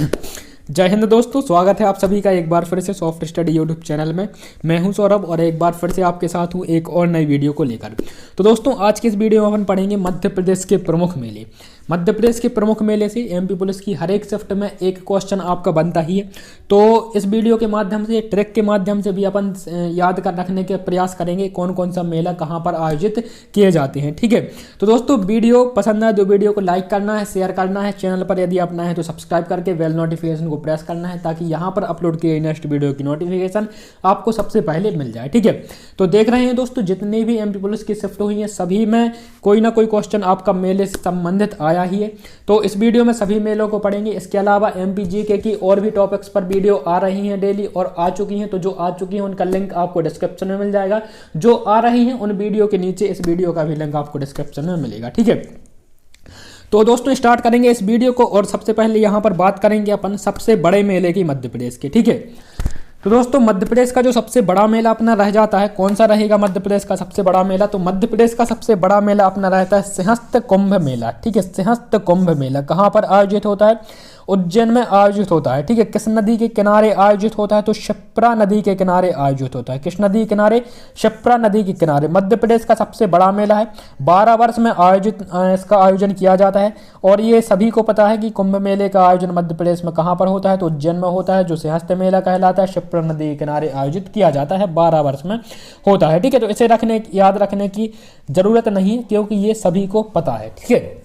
जय हिंद दोस्तों, स्वागत है आप सभी का एक बार फिर से सॉफ्ट स्टडी यूट्यूब चैनल में। मैं हूं सौरभ और एक बार फिर से आपके साथ हूं एक और नई वीडियो को लेकर। तो दोस्तों, आज की इस वीडियो में अपन पढ़ेंगे मध्य प्रदेश के प्रमुख मेले। मध्य प्रदेश के प्रमुख मेले से एमपी पुलिस की हर एक शिफ्ट में एक क्वेश्चन आपका बनता ही है। तो इस वीडियो के माध्यम से, ट्रिक के माध्यम से भी अपन याद कर रखने के प्रयास करेंगे कौन कौन सा मेला कहाँ पर आयोजित किए जाते हैं। ठीक है, तो दोस्तों वीडियो पसंद आए तो वीडियो को लाइक करना है, शेयर करना है, चैनल पर यदि अपना है तो सब्सक्राइब करके बेल नोटिफिकेशन को प्रेस करना है ताकि यहाँ पर अपलोड किए नेक्स्ट वीडियो की नोटिफिकेशन आपको सबसे पहले मिल जाए। ठीक है, तो देख रहे हैं दोस्तों, जितनी भी एमपी पुलिस की शिफ्ट हुई है सभी में कोई ना कोई क्वेश्चन आपका मेले से संबंधित आया ही है। तो इस वीडियो में सभी मेलों को पढ़ेंगे। इसके अलावा एमपी जीके की और भी टॉपिक्स पर वीडियो आ रही हैं डेली और आ चुकी हैं, तो जो आ चुकी हैं उनका लिंक आपको डिस्क्रिप्शन में मिल जाएगा। जो आ रही हैं उन वीडियो के नीचे इस वीडियो का भी लिंक आपको डिस्क्रिप्शन में मिलेगा। ठीक है, तो दोस्तों स्टार्ट करेंगे इस वीडियो को और सबसे पहले यहाँ पर बात करेंगे अपन सबसे बड़े मेले की मध्य प्रदेश के। ठीक है, तो दोस्तों मध्य प्रदेश का जो सबसे बड़ा मेला अपना रह जाता है, कौन सा रहेगा मध्य प्रदेश का सबसे बड़ा मेला? तो मध्य प्रदेश का सबसे बड़ा मेला अपना रहता है सिंहस्थ कुंभ मेला। ठीक है, सिंहस्थ कुंभ मेला कहाँ पर आयोजित होता है? उज्जैन में आयोजित होता है। ठीक है, किस नदी के किनारे आयोजित होता है? तो शिप्रा नदी के किनारे आयोजित होता है। किस नदी के किनारे? शिप्रा नदी के किनारे। मध्य प्रदेश का सबसे बड़ा मेला है। 12 वर्ष में इसका आयोजन किया जाता है और ये सभी को पता है कि कुंभ मेले का आयोजन मध्य प्रदेश में कहाँ पर होता है? तो उज्जैन में होता है, जो सिंहस्थ मेला कहलाता है। शिप्रा नदी के किनारे आयोजित किया जाता है, 12 वर्ष में होता है। ठीक है, तो इसे याद रखने की जरूरत नहीं है क्योंकि ये सभी को पता है। ठीक है,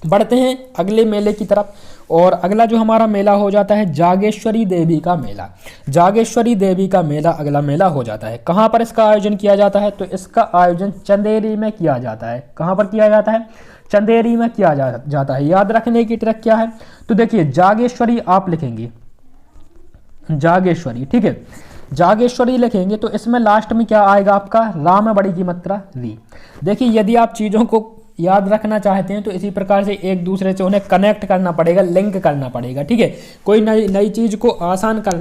बढ़ते हैं अगले मेले की तरफ और अगला जो हमारा मेला हो जाता है जागेश्वरी देवी का मेला। जागेश्वरी देवी का मेला अगला मेला हो जाता है। कहाँ पर इसका आयोजन किया जाता है? तो इसका आयोजन चंदेरी में किया जाता है। कहाँ पर किया जाता है? चंदेरी में किया जाता है। याद रखने की ट्रिक क्या है? तो देखिए, जागेश्वरी आप लिखेंगे, जागेश्वरी। ठीक है, जागेश्वरी लिखेंगे तो इसमें लास्ट में क्या आएगा आपका? राम बड़ी की मात्रा री। देखिए, यदि आप चीज़ों को याद रखना चाहते हैं तो इसी प्रकार से एक दूसरे से उन्हें कनेक्ट करना पड़ेगा, लिंक करना पड़ेगा। ठीक है, कोई नई चीज़ को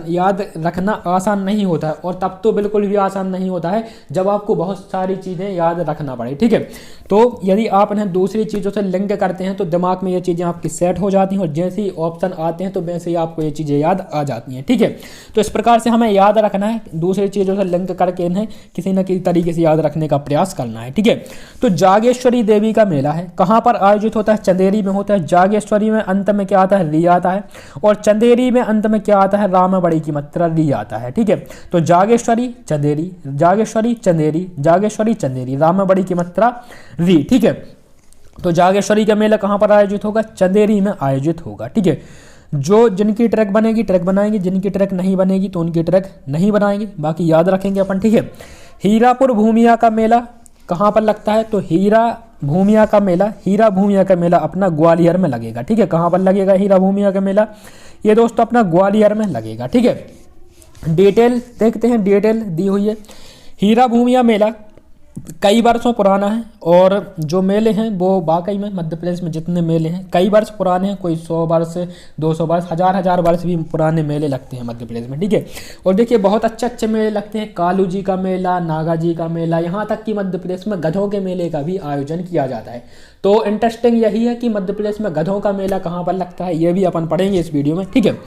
याद रखना आसान नहीं होता है और तब तो बिल्कुल भी आसान नहीं होता है जब आपको बहुत सारी चीज़ें याद रखना पड़े। ठीक है, तो यदि आप इन्हें दूसरी चीज़ों से लिंक करते हैं तो दिमाग में ये चीज़ें आपकी सेट हो जाती हैं और जैसे ही ऑप्शन आते हैं तो वैसे ही आपको ये चीज़ें याद आ जाती हैं। ठीक है, तो इस प्रकार से हमें याद रखना है, दूसरी चीज़ों से लिंक करके इन्हें किसी न किसी तरीके से याद रखने का प्रयास करना है। ठीक है, तो जागेश्वरी देवी का मेला है, कहाँ पर आयोजित होता है? चंदेरी में होता है। जागेश्वरी में अंत में क्या आता है? री आता है और चंदेरी में अंत में क्या आता है? राम बड़ी की मात्रा री आता है। ठीक है, तो जागेश्वरी चंदेरी, जागेश्वरी चंदेरी, जागेश्वरी चंदेरी, राम बड़ी की मात्रा री। ठीक है, तो जागेश्वरी का मेला कहाँ पर आयोजित होगा? चंदेरी में आयोजित होगा। ठीक है, जिनकी ट्रैक बनेगी ट्रैक बनाएंगे, जिनकी ट्रैक नहीं बनेगी तो उनकी ट्रैक नहीं बनाएंगे, बाकी याद रखेंगे अपन। ठीक है, हीरापुर भूमिया का मेला कहाँ पर लगता है? तो हीरा भूमिया का मेला अपना ग्वालियर में लगेगा। ठीक है, कहाँ पर लगेगा हीरा भूमिया का मेला? ये दोस्तों अपना ग्वालियर में लगेगा। ठीक है, डिटेल देखते हैं, डिटेल दी हुई है। हीरा भूमिया मेला कई वर्षों पुराना है और जो मेले हैं वो वाकई में मध्य प्रदेश में जितने मेले हैं कई वर्ष पुराने हैं। कोई 100 वर्ष, 200 वर्ष, हजार वर्ष भी पुराने मेले लगते हैं मध्य प्रदेश में। ठीक है, और देखिए बहुत अच्छे मेले लगते हैं। कालू जी का मेला, नागा जी का मेला, यहाँ तक कि मध्य प्रदेश में गधों के मेले का भी आयोजन किया जाता है। तो इंटरेस्टिंग यही है कि मध्य प्रदेश में गधों का मेला कहाँ पर लगता है, ये भी अपन पढ़ेंगे इस वीडियो में। ठीक है,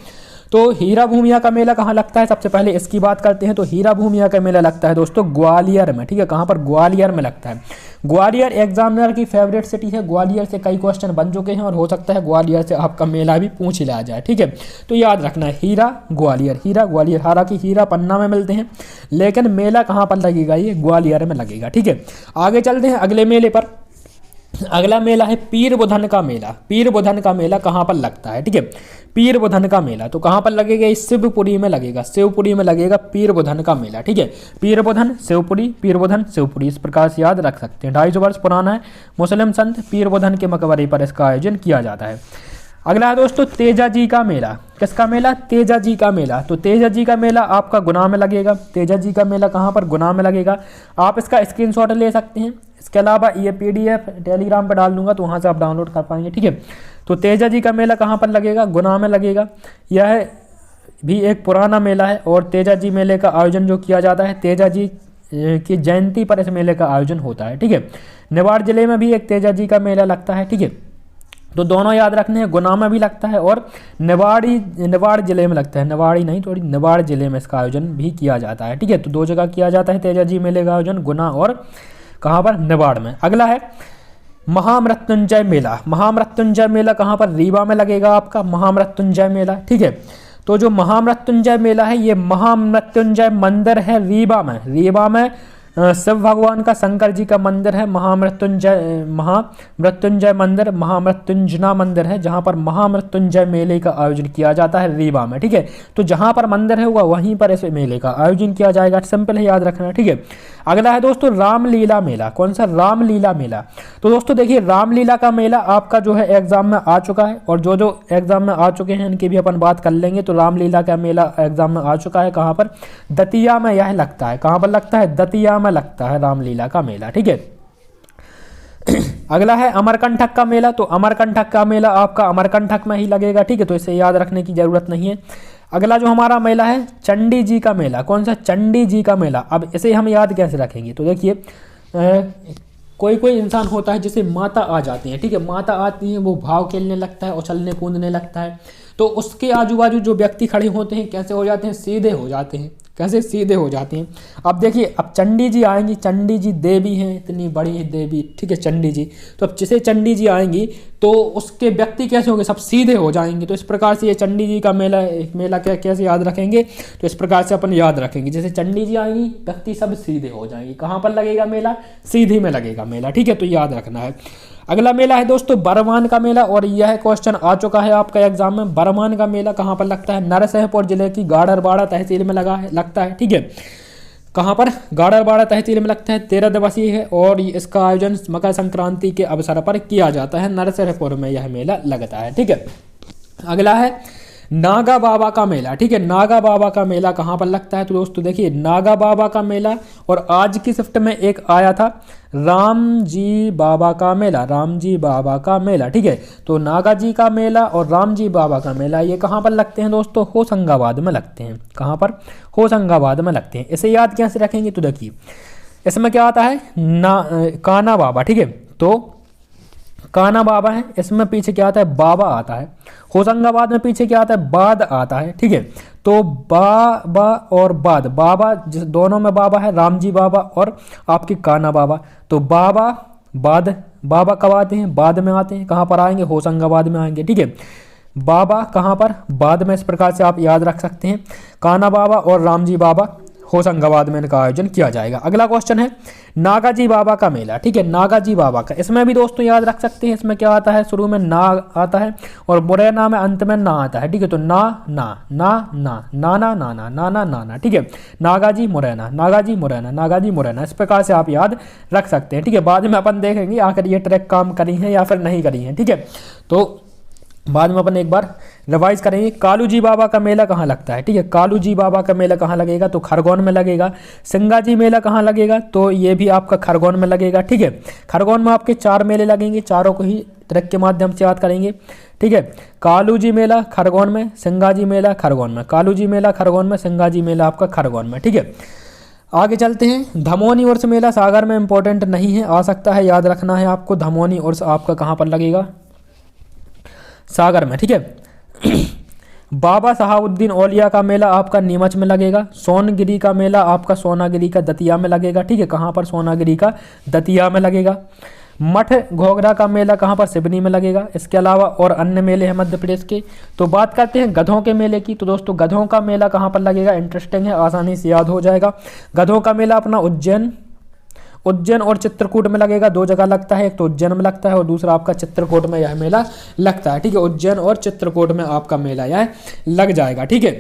तो हीरा भूमिया का मेला कहाँ लगता है? सबसे पहले इसकी बात करते हैं। तो हीरा भूमिया का मेला लगता है दोस्तों ग्वालियर में। ठीक है, कहाँ पर? ग्वालियर में लगता है। ग्वालियर एग्जामिनर की फेवरेट सिटी है। ग्वालियर से कई क्वेश्चन बन चुके हैं और हो सकता है ग्वालियर से आपका मेला भी पूछ लिया जाए। ठीक है, तो याद रखना है हीरा ग्वालियर। हालांकि हीरा पन्ना में मिलते हैं लेकिन मेला कहाँ पर लगेगा? ये ग्वालियर में लगेगा। ठीक है, आगे चलते हैं अगले मेले पर। अगला मेला है पीर बुधन का मेला। पीर बुधन का मेला कहाँ पर लगता है? ठीक है, पीर बुधन का मेला तो कहाँ पर लगेगा? इस शिवपुरी में लगेगा। शिवपुरी में लगेगा पीर बुधन का मेला। ठीक है, पीर बुधन शिवपुरी, पीर बुधन शिवपुरी, इस प्रकार से याद रख सकते हैं। 250 वर्ष पुराना है। मुस्लिम संत पीर बुधन के मकबरे पर इसका आयोजन किया जाता है। अगला है दोस्तों तेजा जी का मेला। किसका मेला? तेजा जी का मेला। तो तेजा जी का मेला आपका गुना में लगेगा। तेजा जी का मेला कहाँ पर? गुना में लगेगा। आप इसका स्क्रीनशॉट ले सकते हैं। इसके अलावा ये PDF टेलीग्राम पर डाल दूंगा तो वहाँ से आप डाउनलोड कर पाएंगे। ठीक है, तो तेजा जी का मेला कहाँ पर लगेगा? गुना में लगेगा। यह भी एक पुराना मेला है और तेजा जी मेले का आयोजन जो किया जाता है तेजा जी की जयंती पर इस मेले का आयोजन होता है। ठीक है, निवाड़ जिले में भी एक तेजा जी का मेला लगता है। ठीक है, तो दोनों याद रखने हैं, गुना में भी लगता है और निवाड़ जिले में लगता है, निवाड़ी नहीं थोड़ी निवाड़ जिले में इसका आयोजन भी किया जाता है। ठीक है, तो 2 जगह किया जाता है तेजाजी मेले का आयोजन, गुना और कहाँ पर, निवाड़ में। अगला है महामृत्युंजय मेला। महामृत्युंजय मेला कहाँ पर, रीवा में लगेगा आपका महामृत्युंजय मेला। ठीक है, तो जो महामृत्युंजय मेला है ये महामृत्युंजय मंदिर है रीवा में। रीवा में शिव भगवान का, शंकर जी का मंदिर है, महामृत्युंजय मंदिर, महामृत्युंजना मंदिर है, जहाँ पर महामृत्युंजय मेले का आयोजन किया जाता है रीवा में। ठीक है, तो जहाँ पर मंदिर है होगा वहीं पर इस मेले का आयोजन किया जाएगा, सिंपल है, याद रखना। ठीक है, अगला है दोस्तों रामलीला मेला। कौन सा, रामलीला मेला। तो दोस्तों देखिए रामलीला का मेला आपका जो है एग्जाम में आ चुका है, और जो जो एग्जाम में आ चुके हैं इनकी भी अपन बात कर लेंगे। तो रामलीला का मेला एग्जाम में आ चुका है, कहाँ पर, दतिया में यह लगता है। कहाँ पर लगता है, दतिया में लगता है रामलीला का मेला। ठीक है, अगला है अमरकंटक का मेला। तो अमरकंटक का मेला आपका अमरकंटक में ही लगेगा। ठीक है, तो इसे याद रखने की जरूरत नहीं है। अगला जो हमारा मेला है चंडी जी का मेला। कौन सा, चंडी जी का मेला। अब इसे हम याद कैसे रखेंगे, तो देखिए कोई कोई इंसान होता है जिसे माता आ जाती है। ठीक है, माता आती है, वो भाव खेलने लगता है, उछलने कूदने लगता है, तो उसके आजू बाजू जो व्यक्ति खड़े होते हैं कैसे हो जाते हैं, सीधे हो जाते हैं। कैसे, सीधे हो जाते हैं। अब देखिए अब चंडी जी आएंगी, चंडी जी देवी हैं, इतनी बड़ी है देवी। ठीक है, चंडी जी, तो अब जैसे चंडी जी आएंगी तो उसके व्यक्ति कैसे होंगे, सब सीधे हो जाएंगे। तो इस प्रकार से ये चंडी जी का मेला, एक मेला क्या कैसे याद रखेंगे, तो इस प्रकार से अपन याद रखेंगे, जैसे चंडी जी आएंगी व्यक्ति सब सीधे हो जाएंगे। कहाँ पर लगेगा मेला, सीधी में लगेगा मेला। ठीक है, तो याद रखना है। अगला मेला है दोस्तों बरमान का मेला, और यह क्वेश्चन आ चुका है आपका एग्जाम में। बरमान का मेला कहाँ पर लगता है, नरसिंहपुर जिले की गाडरवाड़ा तहसील में लगता है। ठीक है, कहाँ पर, गाडरवाड़ा तहसील में लगता है। 13 दिवसीय है और इसका आयोजन मकर संक्रांति के अवसर पर किया जाता है। नरसिंहपुर में यह मेला लगता है। ठीक है, अगला है नागा बाबा का मेला। ठीक है, नागा बाबा का मेला कहाँ पर लगता है, तो दोस्तों देखिए नागा बाबा का मेला, और आज की शिफ्ट में एक आया था राम जी बाबा का मेला, राम जी बाबा का मेला। ठीक है, तो नागा जी का मेला और राम जी बाबा का मेला ये कहाँ पर लगते हैं दोस्तों, होशंगाबाद में लगते हैं। कहाँ पर, होशंगाबाद में लगते हैं। इसे याद कैसे रखेंगे, तो देखिए इसमें क्या आता है, काना बाबा। ठीक है, तो काना बाबा है, इसमें पीछे क्या आता है, बाबा आता है। होशंगाबाद में पीछे क्या आता है, बाद आता है। ठीक है, तो बाबा और बाद, बाबा जिस दोनों में बाबा है, राम जी बाबा और आपकी काना बाबा। तो बाबा बाद, बाबा कब आते हैं, बाद में आते हैं। कहाँ पर आएंगे, होशंगाबाद में आएंगे। ठीक है, बाबा कहाँ पर, बाद में। इस प्रकार से आप याद रख सकते हैं, काना बाबा और राम जी बाबा, होशंगाबाद में इनका आयोजन किया जाएगा। अगला क्वेश्चन है नागाजी बाबा का मेला। ठीक है, नागाजी बाबा का, इसमें भी दोस्तों याद रख सकते हैं। इसमें क्या आता है, शुरू में ना आता है और मुरैना में अंत में ना आता है। ठीक है, तो ना ना ना ना ना ना ना ना ना ना ना ना। ठीक है, नागाजी मुरैना, नागाजी मुरैना, नागाजी मुरैना, इस प्रकार से आप याद रख सकते हैं। ठीक है, बाद में अपन देखेंगे आखिर ये ट्रैक काम करी है या फिर नहीं करी है। ठीक है, तो बाद में अपन एक बार रिवाइज करेंगे। कालू जी बाबा का मेला कहाँ लगता है, ठीक है, कालू जी बाबा का मेला कहाँ लगेगा, तो खरगोन में लगेगा। सिंगा जी मेला कहाँ लगेगा, तो ये भी आपका खरगोन में लगेगा। ठीक है, खरगोन में आपके 4 मेले लगेंगे, चारों को ही ट्रैक के माध्यम से याद करेंगे। ठीक है, कालू जी मेला खरगोन में, सिंगा जी मेला खरगोन में, कालू जी मेला खरगोन में, सिंगा जी मेला आपका खरगोन में। ठीक है, आगे चलते हैं। धमोनी उर्स मेला सागर में इंपॉर्टेंट नहीं है, आ सकता है, याद रखना है आपको। धमोनी उर्स आपका कहाँ पर लगेगा, सागर में। ठीक है, बाबा साहबुद्दीन औलिया का मेला आपका नीमच में लगेगा। सोनगिरी का मेला आपका सोनागिरी का दतिया में लगेगा। ठीक है, कहाँ पर, सोनागिरी का दतिया में लगेगा। मठ घोगरा का मेला कहाँ पर, सिवनी में लगेगा। इसके अलावा और अन्य मेले हैं मध्य प्रदेश के। तो बात करते हैं गधों के मेले की। तो दोस्तों गधों का मेला कहाँ पर लगेगा, इंटरेस्टिंग है, आसानी से याद हो जाएगा। गधों का मेला अपना उज्जैन और चित्रकूट में लगेगा। 2 जगह लगता है, एक तो उज्जैन में लगता है और दूसरा आपका चित्रकूट में यह मेला लगता है। ठीक है, उज्जैन और चित्रकूट में आपका मेला यह लग जाएगा। ठीक है,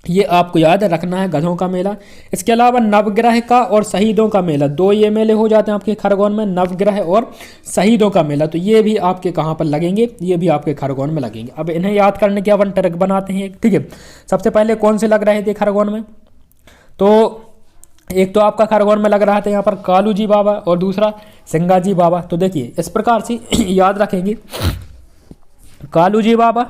ये आपको याद रखना है गधों का मेला। इसके अलावा नवग्रह का और शहीदों का मेला, 2 ये मेले हो जाते हैं आपके खरगोन में, नवग्रह और शहीदों का मेला। तो ये भी आपके कहाँ पर लगेंगे, ये भी आपके खरगोन में लगेंगे। अब इन्हें याद करने के अपन ट्रिक बनाते हैं। ठीक है, सबसे पहले कौन से लग रहे थे खरगोन में, तो एक तो आपका खरगोन में लग रहा था यहाँ पर कालू जी बाबा और दूसरा सिंगा जी बाबा। तो देखिए इस प्रकार से याद रखेंगे, कालू जी बाबा,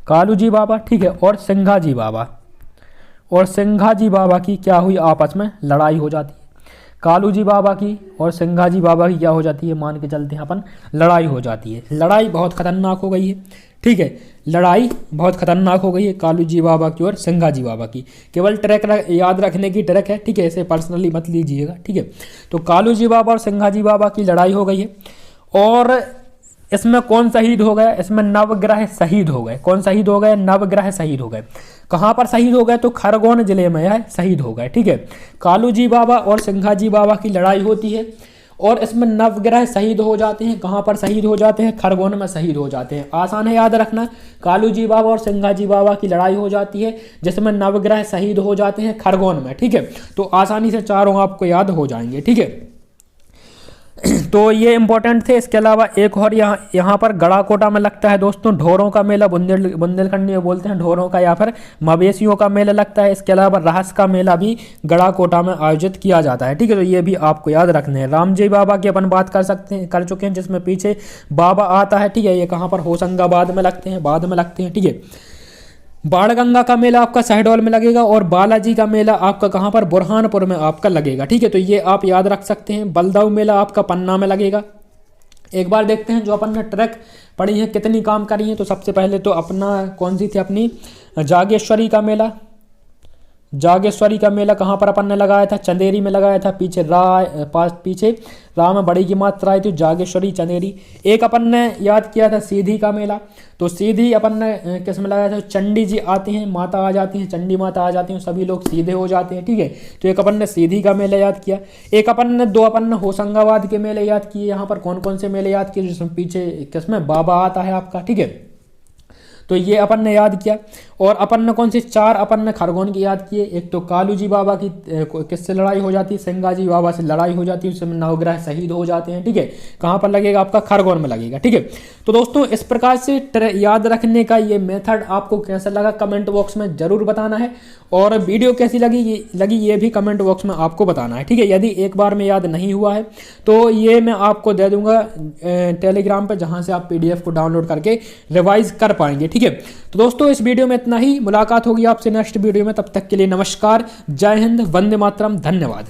कालू जी बाबा, ठीक है, और सिंघा जी बाबा। और सिंघा जी बाबा की क्या हुई, आपस में लड़ाई हो जाती है। कालू जी बाबा की और सिंघाजी बाबा की क्या हो जाती है, मान के चलते हैं अपन, लड़ाई हो जाती है। लड़ाई बहुत खतरनाक हो गई है, ठीक है, लड़ाई बहुत खतरनाक हो गई है कालू जी बाबा की और सिंघाजी बाबा की। केवल ट्रैक याद रखने की ट्रैक है, ठीक है, इसे पर्सनली मत लीजिएगा, ठीक है। तो कालू जी बाबा और सिंघाजी बाबा की लड़ाई हो गई है और इसमें कौन शहीद हो गया, इसमें नवग्रह शहीद हो गए। कौन शहीद हो गए, नवग्रह शहीद हो गए। कहाँ पर शहीद हो गए, तो खरगोन जिले में यह शहीद हो गए, ठीक है। कालू जी बाबा और सिंघाजी बाबा की लड़ाई होती है और इसमें नवग्रह शहीद हो जाते हैं। कहाँ पर शहीद हो जाते हैं, खरगोन में शहीद हो जाते हैं। आसान है याद रखना, कालू जी बाबा और सिंघाजी बाबा की लड़ाई हो जाती है जिसमें नवग्रह शहीद हो जाते हैं खरगोन में, ठीक है। तो आसानी से चारों आपको याद हो जाएंगे, ठीक है। तो ये इंपॉर्टेंट थे। इसके अलावा एक और यहाँ पर गड़ाकोटा में लगता है दोस्तों ढोरों का मेला, बुंदेलखंड में बोलते हैं ढोरों का, या फिर मवेशियों का मेला लगता है। इसके अलावा रहस का मेला भी गड़ाकोटा में आयोजित किया जाता है, ठीक है। तो ये भी आपको याद रखने हैं। रामजी बाबा की अपन बात कर चुके हैं, जिसमें पीछे बाबा आता है, ठीक है। ये कहाँ पर, होशंगाबाद में लगते हैं, बाद में लगते हैं, ठीक है। बाणगंगा का मेला आपका शहडोल में लगेगा और बालाजी का मेला आपका कहाँ पर, बुरहानपुर में आपका लगेगा, ठीक है। तो ये आप याद रख सकते हैं। बलदाऊ मेला आपका पन्ना में लगेगा। एक बार देखते हैं जो अपन ने ट्रैक पढ़ी है कितनी काम करी है। तो सबसे पहले तो अपना कौन सी थी, अपनी जागेश्वरी का मेला। जागेश्वरी का मेला कहाँ पर अपन ने लगाया था, चंदेरी में लगाया था। पीछे पीछे रा में बड़ी की मात्रा आई थी, जागेश्वरी चंदेरी। एक अपन ने याद किया था सीधी का मेला। तो सीधी अपन ने किस में लगाया था, चंडी जी आते हैं, माता आ जाती हैं, चंडी माता आ जाती हैं, सभी लोग सीधे हो जाते हैं, ठीक है। तो एक अपन ने सीधी का मेला याद किया। एक अपन ने होशंगाबाद के मेले याद किए। यहाँ पर कौन कौन से मेले याद किए, जिसमें पीछे किसमें बाबा आता है आपका, ठीक है। तो ये अपन ने याद किया। और अपन ने कौन सी, चार अपन ने खरगोन की याद किए। एक तो कालू जी बाबा की किससे लड़ाई हो जाती है, सिंघाजी बाबा से लड़ाई हो जाती है, उसमें नवग्रह शहीद हो जाते हैं, ठीक है। कहाँ पर लगेगा आपका, खरगोन में लगेगा, ठीक है। तो दोस्तों इस प्रकार से याद रखने का ये मेथड आपको कैसा लगा कमेंट बॉक्स में जरूर बताना है। और वीडियो कैसी लगी ये भी कमेंट बॉक्स में आपको बताना है, ठीक है। यदि एक बार में याद नहीं हुआ है तो ये मैं आपको दे दूंगा टेलीग्राम पर, जहाँ से आप PDF को डाउनलोड करके रिवाइज कर पाएंगे, ठीक है। तो दोस्तों इस वीडियो में इतना ही। मुलाकात होगी आपसे नेक्स्ट वीडियो में, तब तक के लिए नमस्कार, जय हिंद, वंदे मातरम, धन्यवाद।